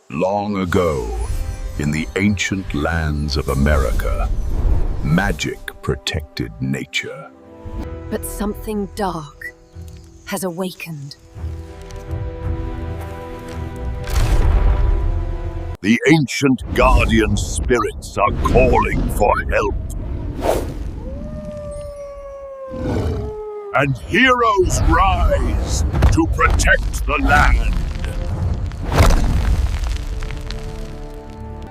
Long ago, in the ancient lands of America, magic protected nature. But something dark has awakened. The ancient guardian spirits are calling for help. And heroes rise to protect the land.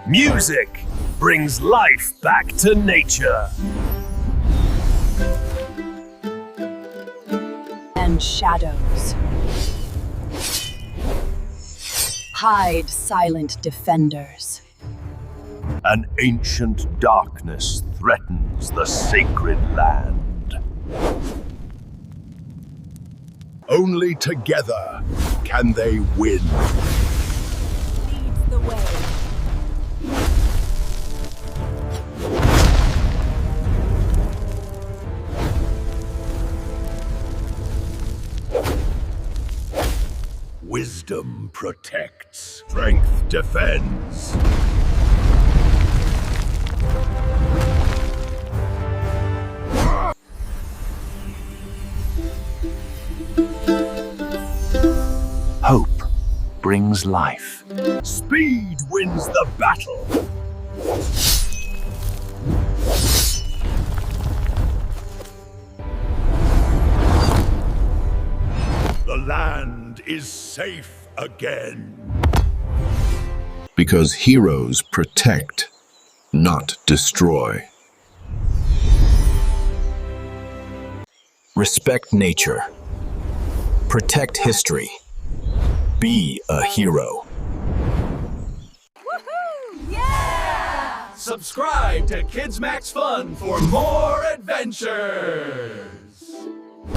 Music brings life back to nature. And shadows. Hide, silent defenders. An ancient darkness threatens the sacred land. Only together can they win. Leads the way. Wisdom protects, strength defends. Hope brings life. Speed wins the battle. The land is safe again. Because heroes protect, not destroy. Respect nature. Protect history. Be a hero. Woohoo! Yeah! Subscribe to Kids Max Fun for more adventure!